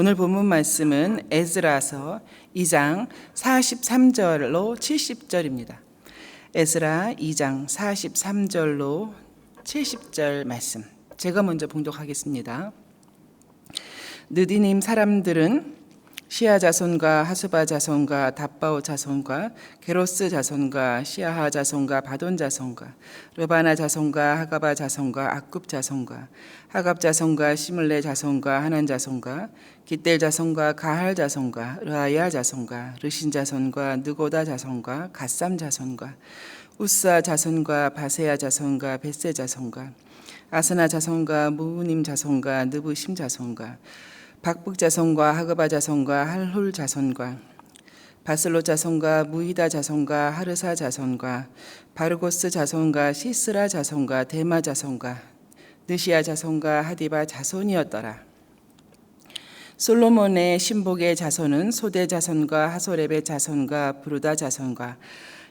오늘 본문 말씀은 에스라서 2장 43절로 70절입니다. 에스라 2장 43절로 70절 말씀. 제가 먼저 봉독하겠습니다. 느디님 사람들은 시아 자손과 하수바 자손과 답바오 자손과 게로스 자손과 시아하 자손과 바돈 자손과 르바나 자손과 하가바 자손과 악굽 자손과 하갑 자손과 시물레 자손과 하난 자손과 깃델 자손과 가할 자손과 르아야 자손과 르신 자손과 느고다 자손과 갓삼 자손과 우사 자손과 바세야 자손과 베세 자손과 아스나 자손과 무우님 자손과 느부심 자손과 박북 자손과 하그바 자손과 할훌 자손과 바슬로 자손과 무히다 자손과 하르사 자손과 바르고스 자손과 시스라 자손과 데마 자손과 느시아 자손과 하디바 자손이었더라. 솔로몬의 신복의 자손은 소대 자손과 하소렙의 자손과 부르다 자손과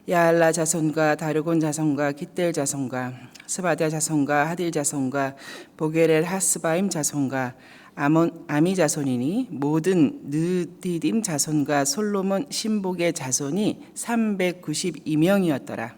야알라 자손과 다르곤 자손과 깃델 자손과 스바다 자손과 하딜 자손과 보게렐 하스바임 자손과 아미 자손이니 모든 느디딤 자손과 솔로몬 신복의 자손이 392명이었더라.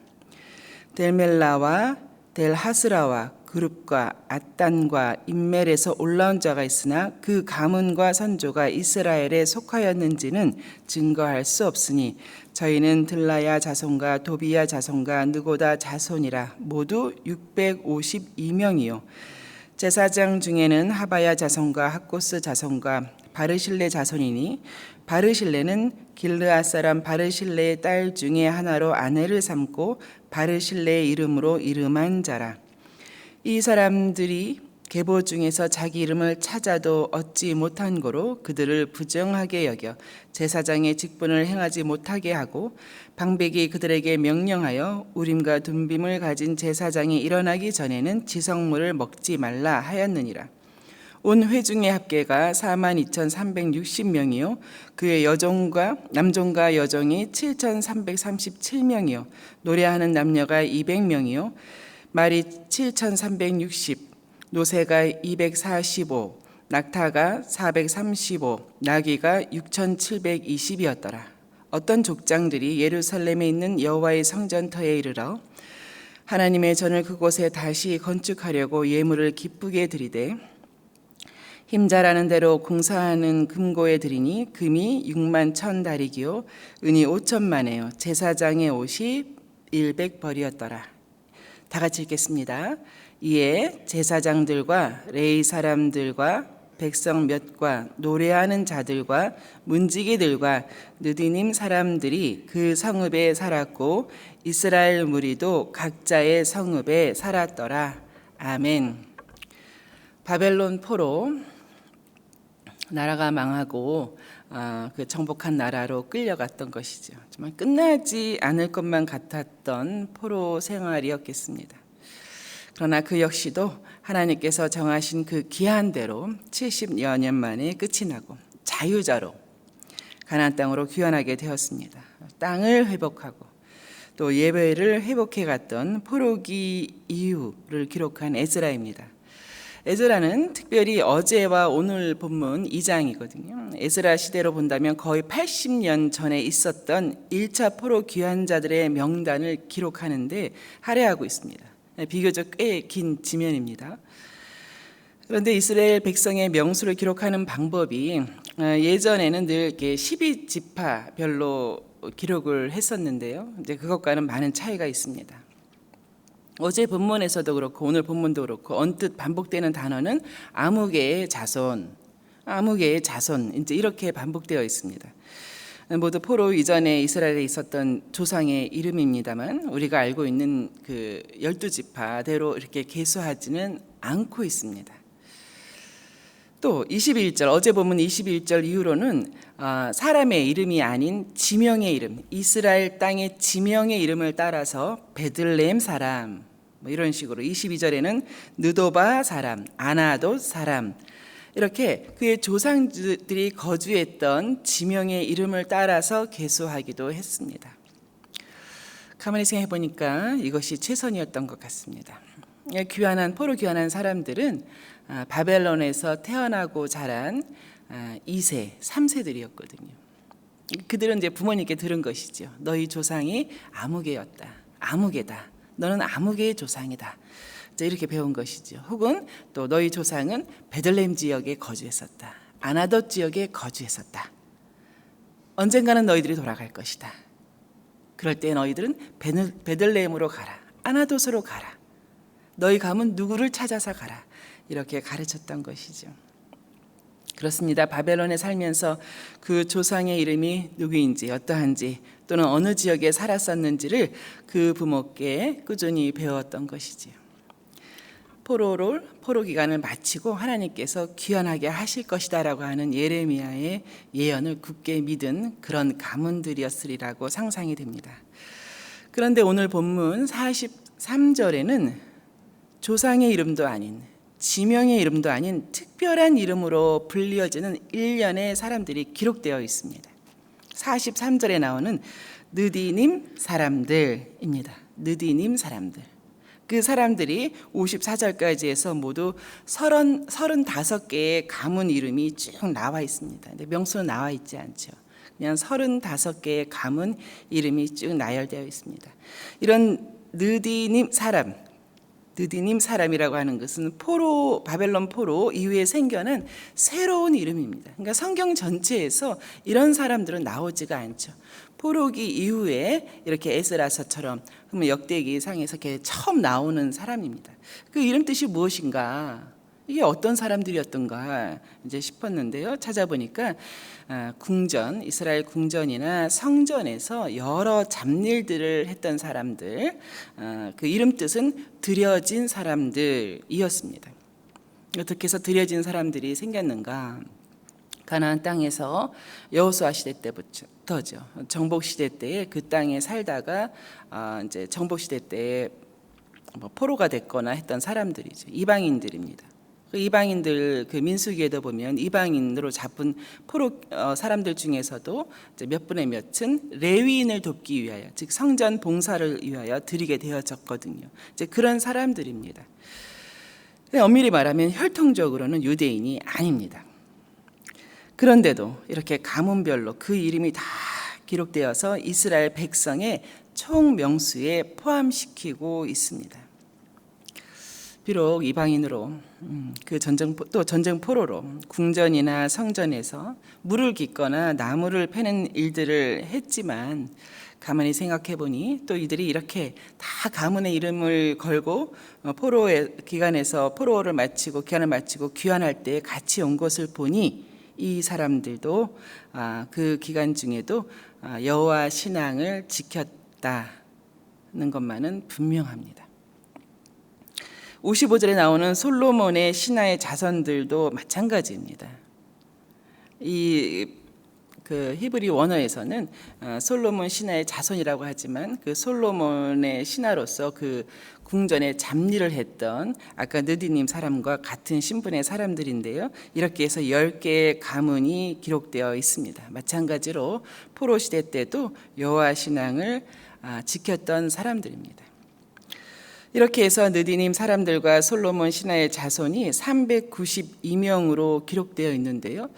델멜라와 델하스라와 그룹과 앗단과 인멜에서 올라온 자가 있으나 그 가문과 선조가 이스라엘에 속하였는지는 증거할 수 없으니 저희는 들라야 자손과 도비야 자손과 느고다 자손이라 모두 652명이요 제사장 중에는 하바야 자손과 학고스 자손과 바르실레 자손이니 바르실레는 길르앗 사람 바르실레의 딸 중에 하나로 아내를 삼고 바르실레의 이름으로 이름한 자라. 이 사람들이 계보 중에서 자기 이름을 찾아도 얻지 못한 고로 그들을 부정하게 여겨 제사장의 직분을 행하지 못하게 하고 방백이 그들에게 명령하여 우림과 둠빔을 가진 제사장이 일어나기 전에는 지성물을 먹지 말라 하였느니라. 온 회중의 합계가 42,360명이요 그의 여종과 남종과 여종이 7,337명이요 노래하는 남녀가 200명이요 말이 7,360 노새가 245 낙타가 435 나귀가 6,720이었더라. 어떤 족장들이 예루살렘에 있는 여호와의 성전터에 이르러 하나님의 전을 그곳에 다시 건축하려고 예물을 기쁘게 드리되 힘자라는 대로 공사하는 금고에 드리니 금이 6만 1,000다리기요 은이 5천만에요 제사장의 옷이 100벌이었더라. 다 같이 읽겠습니다. 이에 제사장들과 레위 사람들과 백성 몇과 노래하는 자들과 문지기들과 느디님 사람들이 그 성읍에 살았고 이스라엘 무리도 각자의 성읍에 살았더라. 아멘. 바벨론 포로 나라가 망하고 그 정복한 나라로 끌려갔던 것이죠. 정말 끝나지 않을 것만 같았던 포로 생활이었겠습니다. 그러나 그 역시도 하나님께서 정하신 그 기한대로 70여 년 만에 끝이 나고 자유자로 가나안 땅으로 귀환하게 되었습니다. 땅을 회복하고 또 예배를 회복해 갔던 포로기 이후를 기록한 에스라입니다. 에스라는 특별히 어제와 오늘 본문 2장이거든요. 에스라 시대로 본다면 거의 80년 전에 있었던 1차 포로 귀환자들의 명단을 기록하는데 할애하고 있습니다. 비교적 꽤 긴 지면입니다. 그런데 이스라엘 백성의 명수를 기록하는 방법이 예전에는 늘 이렇게 12지파별로 기록을 했었는데요. 이제 그것과는 많은 차이가 있습니다. 어제 본문에서도 그렇고 오늘 본문도 그렇고 언뜻 반복되는 단어는 아무개의 자손 이제 이렇게 반복되어 있습니다. 모두 포로 이전에 이스라엘에 있었던 조상의 이름입니다만 우리가 알고 있는 그 12지파대로 이렇게 계수하지는 않고 있습니다. 또 21절 어제 본문 21절 이후로는 사람의 이름이 아닌 지명의 이름 이스라엘 땅의 지명의 이름을 따라서 베들레헴 사람 뭐 이런 식으로 22절에는 느도바 사람 아나돗 사람 이렇게 그의 조상들이 거주했던 지명의 이름을 따라서 계수하기도 했습니다. 가만히 생각해 보니까 이것이 최선이었던 것 같습니다. 포로 귀환한 사람들은 바벨론에서 태어나고 자란 2세, 3세들이었거든요. 그들은 이제 부모님께 들은 것이죠. 너희 조상이 아무개였다. 아무개다. 너는 아무개의 조상이다. 이렇게 배운 것이죠. 혹은 또 너희 조상은 베들레헴 지역에 거주했었다. 아나돗 지역에 거주했었다. 언젠가는 너희들이 돌아갈 것이다. 그럴 때 너희들은 베들레헴으로 가라. 아나돗으로 가라. 너희 가문 누구를 찾아서 가라. 이렇게 가르쳤던 것이죠. 그렇습니다. 바벨론에 살면서 그 조상의 이름이 누구인지 어떠한지 또는 어느 지역에 살았었는지를 그 부모께 꾸준히 배웠던 것이지요. 포로 기간을 마치고 하나님께서 귀환하게 하실 것이다라고 하는 예레미야의 예언을 굳게 믿은 그런 가문들이었으리라고 상상이 됩니다. 그런데 오늘 본문 43절에는 조상의 이름도 아닌 지명의 이름도 아닌 특별한 이름으로 불리어지는 일련의 사람들이 기록되어 있습니다. 43절에 나오는 느디님 사람들입니다. 느디님 사람들. 그 사람들이 54절까지 해서 모두 35개의 가문 이름이 쭉 나와 있습니다. 근데 명수는 나와 있지 않죠. 그냥 35개의 가문 이름이 쭉 나열되어 있습니다. 이런 느디님 사람이라고 하는 것은 바벨론 포로 이후에 생겨난 새로운 이름입니다. 그러니까 성경 전체에서 이런 사람들은 나오지가 않죠. 포로기 이후에 이렇게 에스라서처럼 역대기 상에서 처음 나오는 사람입니다. 그 이름 뜻이 무엇인가? 이게 어떤 사람들이었던가 이제 싶었는데요. 찾아보니까 궁전, 이스라엘 궁전이나 성전에서 여러 잡일들을 했던 사람들, 그 이름 뜻은 드려진 사람들이었습니다. 어떻게 해서 드려진 사람들이 생겼는가? 가나안 땅에서 여호수아 시대 때부터죠. 정복 시대 때에 그 땅에 살다가 이제 정복 시대 때에 포로가 됐거나 했던 사람들이죠. 이방인들입니다. 그 이방인들 그 민수기에도 보면 이방인으로 잡은 포로 사람들 중에서도 이제 몇 분의 몇은 레위인을 돕기 위하여, 즉 성전 봉사를 위하여 드리게 되어졌거든요. 이제 그런 사람들입니다. 엄밀히 말하면 혈통적으로는 유대인이 아닙니다. 그런데도 이렇게 가문별로 그 이름이 다 기록되어서 이스라엘 백성의 총 명수에 포함시키고 있습니다. 비록 이방인으로 또 전쟁 포로로 궁전이나 성전에서 물을 깃거나 나무를 패는 일들을 했지만 가만히 생각해 보니 또 이들이 이렇게 다 가문의 이름을 걸고 포로의 기간에서 포로를 마치고 기한을 마치고 귀환할 때 같이 온 것을 보니 이 사람들도 그 기간 중에도 여호와 신앙을 지켰다는 것만은 분명합니다. 55절에 나오는 솔로몬의 신하의 자손들도 마찬가지입니다. 그 히브리 원어에서는 솔로몬 신하의 자손이라고 하지만 그 솔로몬의 신하로서 그 궁전에 잡일을 했던 아까 느디님 사람과 같은 신분의 사람들인데요. 이렇게 해서 10개의 가문이 기록되어 있습니다. 마찬가지로 포로 시대 때도 여호와 신앙을 지켰던 사람들입니다. 이렇게 해서 느디님 사람들과 솔로몬 신하의 자손이 392명으로 기록되어 있는데요.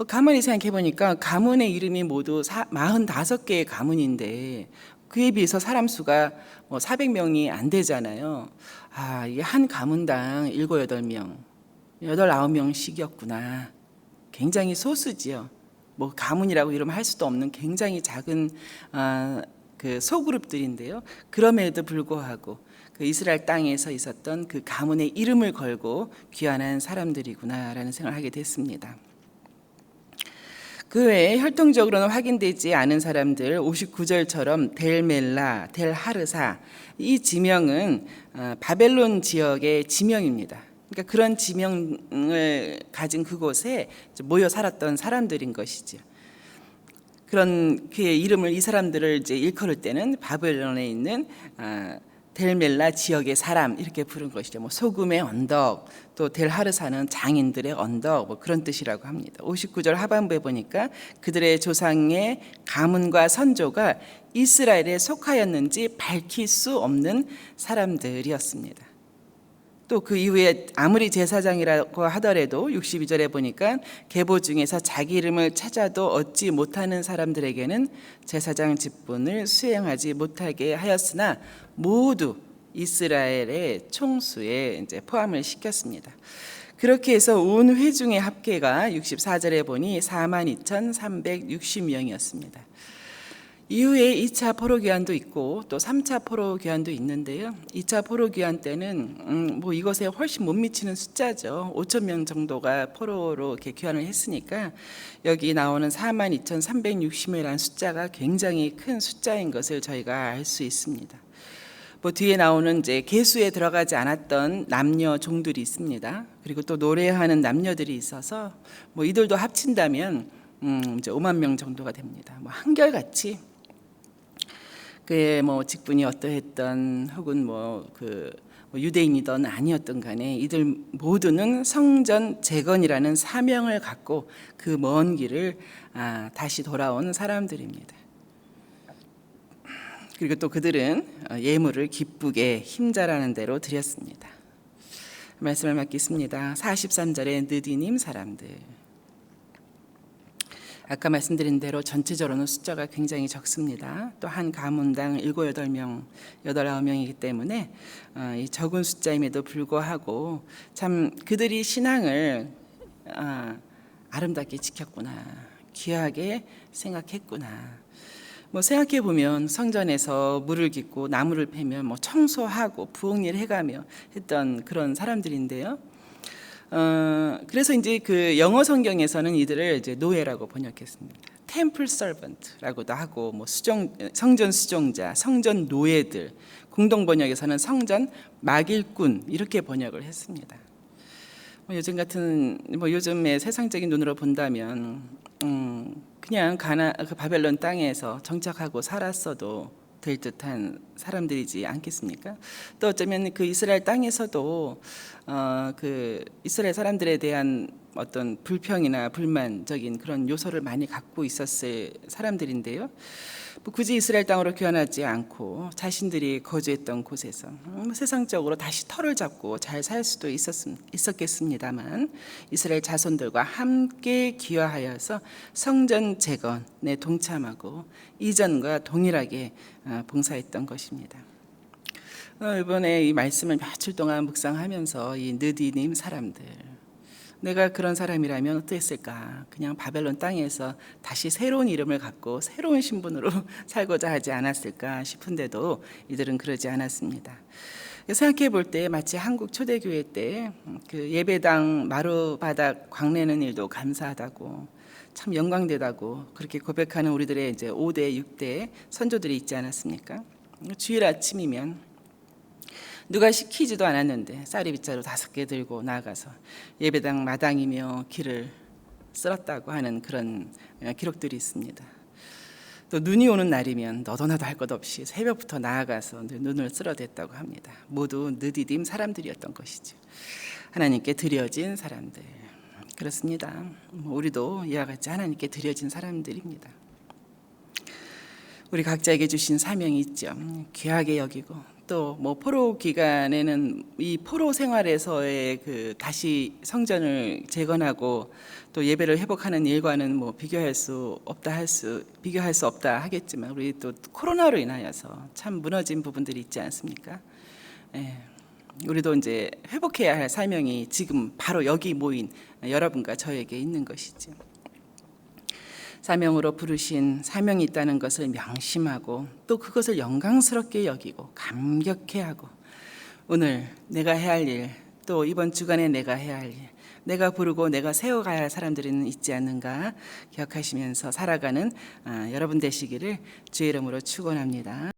가만히 생각해 보니까 가문의 이름이 모두 45개의 가문인데 그에 비해서 사람 수가 400명이 안 되잖아요. 이게 한 가문당 7, 8명, 8, 9명씩이었구나. 굉장히 소수지요. 가문이라고 이러면 할 수도 없는 굉장히 작은 그 소그룹들인데요. 그럼에도 불구하고 그 이스라엘 땅에서 있었던 그 가문의 이름을 걸고 귀환한 사람들이구나라는 생각을 하게 됐습니다. 그 외에 혈통적으로는 확인되지 않은 사람들 59절처럼 델멜라, 델하르사 이 지명은 바벨론 지역의 지명입니다. 그러니까 그런 지명을 가진 그곳에 모여 살았던 사람들인 것이죠. 그런 그의 이름을 이 사람들을 이제 일컬을 때는 바벨론에 있는 델멜라 지역의 사람 이렇게 부른 것이죠. 소금의 언덕, 또 델하르사는 장인들의 언덕 그런 뜻이라고 합니다. 59절 하반부에 보니까 그들의 조상의 가문과 선조가 이스라엘에 속하였는지 밝힐 수 없는 사람들이었습니다. 또 그 이후에 아무리 제사장이라고 하더라도 62절에 보니까 계보 중에서 자기 이름을 찾아도 얻지 못하는 사람들에게는 제사장 직분을 수행하지 못하게 하였으나 모두 이스라엘의 총수에 이제 포함을 시켰습니다. 그렇게 해서 온 회중의 합계가 64절에 보니 42,360명이었습니다. 이후에 2차 포로 귀환도 있고 또 3차 포로 귀환도 있는데요. 2차 포로 귀환 때는 뭐 이것에 훨씬 못 미치는 숫자죠. 5천 명 정도가 포로로 이렇게 귀환을 했으니까 여기 나오는 42,360이라는 숫자가 굉장히 큰 숫자인 것을 저희가 알 수 있습니다. 뭐 뒤에 나오는 이제 계수에 들어가지 않았던 남녀 종들이 있습니다. 그리고 또 노래하는 남녀들이 있어서 뭐 이들도 합친다면 이제 5만 명 정도가 됩니다. 뭐 한결같이 그의 뭐 직분이 어떠했던 혹은 뭐 유대인이든 아니었던 간에 이들 모두는 성전 재건이라는 사명을 갖고 그 먼 길을 다시 돌아온 사람들입니다. 그리고 또 그들은 예물을 기쁘게 힘자라는 대로 드렸습니다. 말씀을 맡겠습니다. 43절에 느디님 사람들. 아까 말씀드린 대로 전체적으로는 숫자가 굉장히 적습니다. 또 한 가문당 7, 8명, 8, 9명이기 때문에 이 적은 숫자임에도 불구하고 참 그들이 신앙을 아름답게 지켰구나, 귀하게 생각했구나. 뭐 생각해 보면 성전에서 물을 깃고 나무를 패며 뭐 청소하고 부엌일 해가며 했던 그런 사람들인데요. 그래서 이제 그 영어 성경에서는 이들을 이제 노예라고 번역했습니다. 템플 서번트라고도 하고 뭐 성전 수종자, 성전 노예들, 공동 번역에서는 성전 막일꾼 이렇게 번역을 했습니다. 뭐 요즘의 세상적인 눈으로 본다면 그냥 그 바벨론 땅에서 정착하고 살았어도 될 듯한 사람들이지 않겠습니까? 또 어쩌면 그 이스라엘 땅에서도 그 이스라엘 사람들에 대한 어떤 불평이나 불만적인 그런 요소를 많이 갖고 있었을 사람들인데요. 뭐 굳이 이스라엘 땅으로 귀환하지 않고 자신들이 거주했던 곳에서 세상적으로 다시 터를 잡고 잘 살 수도 있었겠습니다만 이스라엘 자손들과 함께 귀화하여서 성전 재건에 동참하고 이전과 동일하게 봉사했던 것입니다. 이번에 이 말씀을 며칠 동안 묵상하면서 이 느디님 사람들, 내가 그런 사람이라면 어땠을까? 그냥 바벨론 땅에서 다시 새로운 이름을 갖고 새로운 신분으로 살고자 하지 않았을까 싶은데도 이들은 그러지 않았습니다. 생각해 볼 때 마치 한국 초대교회 때 그 예배당 마루바닥 광내는 일도 감사하다고, 참 영광되다고 그렇게 고백하는 우리들의 이제 5대, 6대 선조들이 있지 않았습니까? 주일 아침이면 누가 시키지도 않았는데 쌀이 빗자루 5개 들고 나가서 예배당 마당이며 길을 쓸었다고 하는 그런 기록들이 있습니다. 또 눈이 오는 날이면 너도 나도 할 것 없이 새벽부터 나아가서 눈을 쓸어댔다고 합니다. 모두 느디딤 사람들이었던 것이죠. 하나님께 드려진 사람들. 그렇습니다. 우리도 이와 같이 하나님께 드려진 사람들입니다. 우리 각자에게 주신 사명이 있죠. 귀하게 여기고 또 뭐 포로 기간에는 이 포로 생활에서의 그 다시 성전을 재건하고 또 예배를 회복하는 일과는 뭐 비교할 수 없다 하겠지만 우리 또 코로나로 인하여서 참 무너진 부분들이 있지 않습니까? 우리도 이제 회복해야 할 사명이 지금 바로 여기 모인 여러분과 저에게 있는 것이죠. 사명으로 부르신 사명이 있다는 것을 명심하고 또 그것을 영광스럽게 여기고 감격해하고 오늘 내가 해야 할 일, 또 이번 주간에 내가 해야 할 일, 내가 부르고 내가 세워가야 할 사람들은 있지 않는가 기억하시면서 살아가는 여러분 되시기를 주의 이름으로 축원합니다.